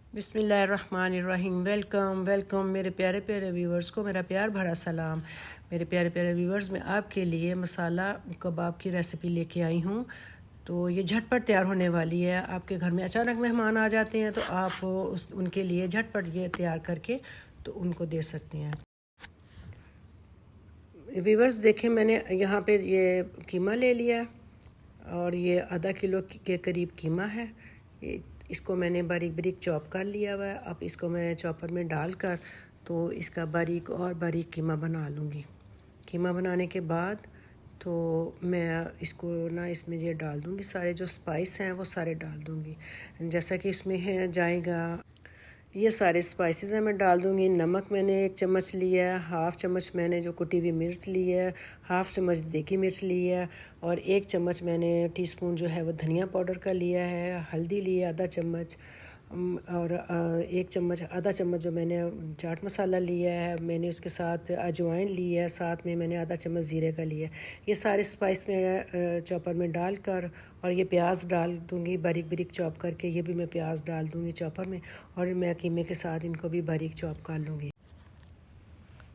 बिस्मिल्लाहिर्रहमानिर्रहीम। Welcome welcome मेरे प्यारे प्यारे व्यूवर्स को मेरा प्यार भरा सलाम। मेरे प्यारे प्यारे व्यूवर्स, मैं आपके लिए मसाला कबाब की रेसिपी लेके आई हूँ। तो ये झटपट तैयार होने वाली है। आपके घर में अचानक मेहमान आ जाते हैं तो आप उनके लिए झटपट ये तैयार करके तो उनको दे सकते हैं। व्यूवर्स देखें, मैंने यहाँ पे ये कीमा ले लिया और ये आधा किलो के करीब कीमा है। इसको मैंने बारीक बारीक चॉप कर लिया हुआ है। अब इसको मैं चॉपर में डालकर तो इसका बारीक और बारीक कीमा बना लूँगी। कीमा बनाने के बाद तो मैं इसको ना इसमें ये डाल दूँगी, सारे जो स्पाइस हैं वो सारे डाल दूँगी। जैसा कि इसमें है जाएगा ये सारे स्पाइसेस हैं, मैं डाल दूँगी। नमक मैंने 1 चम्मच लिया है, हाफ़ चम्मच मैंने जो कुटी हुई मिर्च ली है, हाफ़ चम्मच देगी मिर्च ली है और 1 चम्मच मैंने टीस्पून जो है वो धनिया पाउडर का लिया है। हल्दी ली है आधा चम्मच और 1 चम्मच आधा चम्मच जो मैंने चाट मसाला लिया है, मैंने उसके साथ अजवाइन ली है, साथ में मैंने आधा चम्मच ज़ीरे का लिया है। ये सारे स्पाइस मैं चॉपर में डाल कर और ये प्याज डाल दूँगी बारीक बारीक चॉप करके। ये भी मैं प्याज डाल दूँगी चॉपर में और मैं कीमे के साथ इनको भी बारीक चॉप कर लूँगी।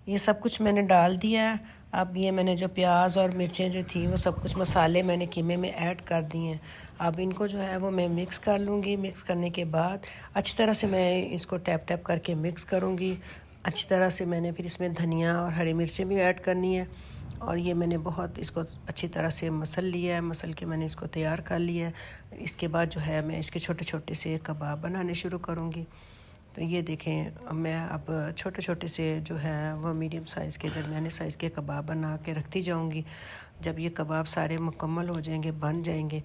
ये सब कुछ मैंने डाल दिया है। अब ये मैंने जो प्याज और मिर्चें जो थी वो सब कुछ मसाले मैंने कीमे में ऐड कर दिए हैं। अब इनको जो है वो मैं मिक्स कर लूँगी। मिक्स करने के बाद अच्छी तरह से मैं इसको टैप टैप करके मिक्स करूँगी। अच्छी तरह से मैंने फिर इसमें धनिया और हरी मिर्चें भी ऐड करनी है और ये मैंने बहुत इसको अच्छी तरह से मसल लिया है। मसल के मैंने इसको तैयार कर लिया है। इसके बाद जो है मैं इसके छोटे छोटे से कबाब बनाने शुरू करूँगी। तो ये देखें, मैं अब छोटे छोटे से जो है वो मीडियम साइज़ के दरमियाने साइज़ के कबाब बना के रखती जाऊंगी। जब ये कबाब सारे मुकम्मल हो जाएंगे, बन जाएंगे,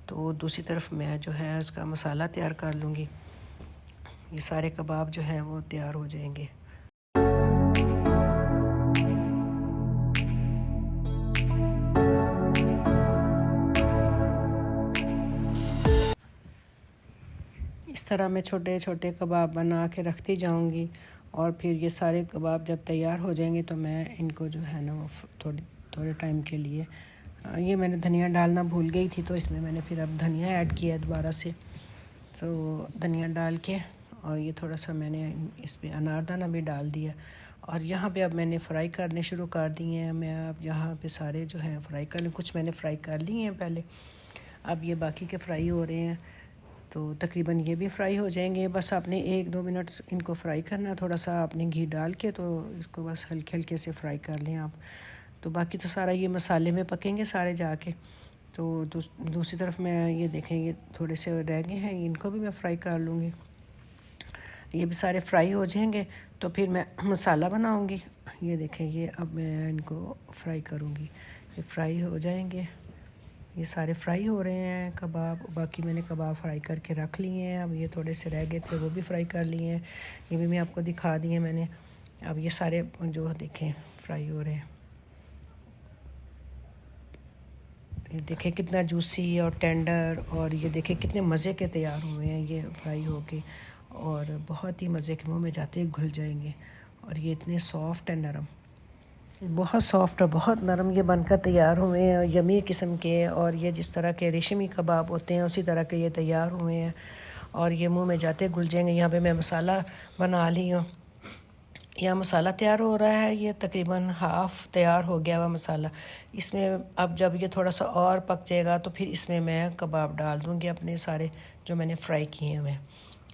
तो दूसरी तरफ मैं जो है उसका मसाला तैयार कर लूँगी। ये सारे कबाब जो हैं वो तैयार हो जाएंगे। इस तरह मैं छोटे छोटे कबाब बना के रखती जाऊंगी और फिर ये सारे कबाब जब तैयार हो जाएंगे तो मैं इनको जो है ना वो थोड़े टाइम के लिए ये मैंने धनिया डालना भूल गई थी तो इसमें मैंने फिर अब धनिया ऐड किया दोबारा से। तो धनिया डाल के और ये थोड़ा सा मैंने इसमें अनारदाना भी डाल दिया और यहाँ पे अब मैंने फ्राई करने शुरू कर दिए हैं। मैं अब यहाँ पे सारे जो हैं फ्राई कर लें, कुछ मैंने फ्राई कर लिए हैं पहले, अब ये बाकी के फ्राई हो रहे हैं। तो तकरीबन ये भी फ्राई हो जाएंगे। बस आपने 1-2 मिनट इनको फ्राई करना, थोड़ा सा आपने घी डाल के तो इसको बस हल्के हल्के से फ्राई कर लें आप। तो बाकी तो सारा ये मसाले में पकेंगे सारे जाके। तो दूसरी तरफ मैं ये देखें, ये थोड़े से रह गए हैं, इनको भी मैं फ्राई कर लूँगी। ये भी सारे फ्राई हो जाएंगे तो फिर मैं मसाला बनाऊँगी। ये देखें, ये अब मैं इनको फ्राई करूँगी। ये फ्राई हो जाएंगे, ये सारे फ्राई हो रहे हैं कबाब। बाकी मैंने कबाब फ्राई करके रख लिए हैं। अब ये थोड़े से रह गए थे वो भी फ्राई कर लिए हैं, ये भी मैं आपको दिखा दिए मैंने। अब ये सारे जो देखें फ्राई हो रहे हैं, ये देखें कितना जूसी और टेंडर, और ये देखें कितने मज़े के तैयार हुए हैं ये फ्राई होके और बहुत ही मज़े के, मुँह में जाते ही घुल जाएंगे। और ये इतने सॉफ्ट है, नरम, बहुत सॉफ्ट और बहुत नरम ये बनकर तैयार हुए हैं, यमी किस्म के। और ये जिस तरह के रेशमी कबाब होते हैं उसी तरह के ये तैयार हुए हैं और ये मुंह में जाते घुल जाएंगे। यहाँ पे मैं मसाला बना ली हूँ, यहाँ मसाला तैयार हो रहा है। ये तकरीबन हाफ़ तैयार हो गया हुआ मसाला। इसमें अब जब ये थोड़ा सा और पक जाएगा तो फिर इसमें मैं कबाब डाल दूँगी अपने सारे जो मैंने फ्राई किए हुए।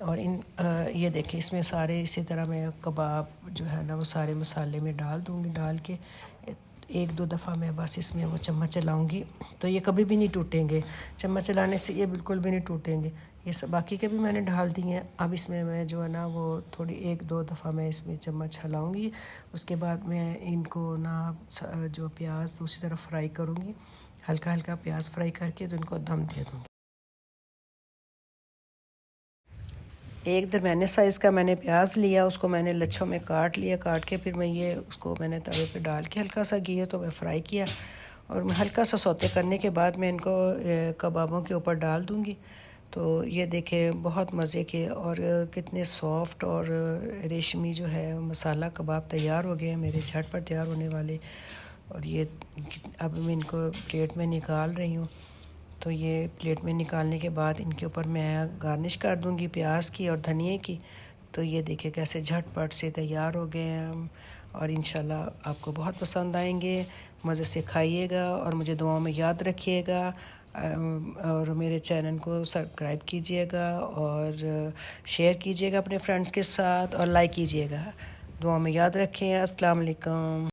और ये देखिए इसमें सारे इसी तरह मैं कबाब जो है ना वो सारे मसाले में डाल दूँगी। डाल के 1-2 दफ़ा मैं बस इसमें वो चम्मच चलाऊँगी तो ये कभी भी नहीं टूटेंगे। चम्मच चलाने से ये बिल्कुल भी नहीं टूटेंगे। ये सब बाकी के भी मैंने डाल दिए हैं। अब इसमें मैं जो है ना वो थोड़ी 1-2 दफ़ा मैं इसमें चम्मच हिलाऊँगी। उसके बाद मैं इनको ना जो प्याज दूसरी तरफ फ्राई करूँगी, हल्का हल्का प्याज फ्राई करके तो इनको दम दे दूँगी। एक दरमियाने साइज़ का मैंने प्याज लिया, उसको मैंने लच्छों में काट लिया। काट के फिर मैं ये उसको मैंने तवे पे डाल के हल्का सा घी तो मैं फ्राई किया और मैं हल्का सा सौते करने के बाद मैं इनको कबाबों के ऊपर डाल दूँगी। तो ये देखें बहुत मज़े के और कितने सॉफ्ट और रेशमी जो है मसाला कबाब तैयार हो गए हैं मेरे, झटपट तैयार होने वाले। और ये अब मैं इनको प्लेट में निकाल रही हूँ। तो ये प्लेट में निकालने के बाद इनके ऊपर मैं गार्निश कर दूँगी प्याज की और धनिए की। तो ये देखिए कैसे झटपट से तैयार हो गए हैं हम, और इंशाल्लाह आपको बहुत पसंद आएंगे। मज़े से खाइएगा और मुझे दुआओं में याद रखिएगा। और मेरे चैनल को सब्सक्राइब कीजिएगा और शेयर कीजिएगा अपने फ्रेंड्स के साथ और लाइक कीजिएगा। दुआ में याद रखें। अस्सलाम वालेकुम।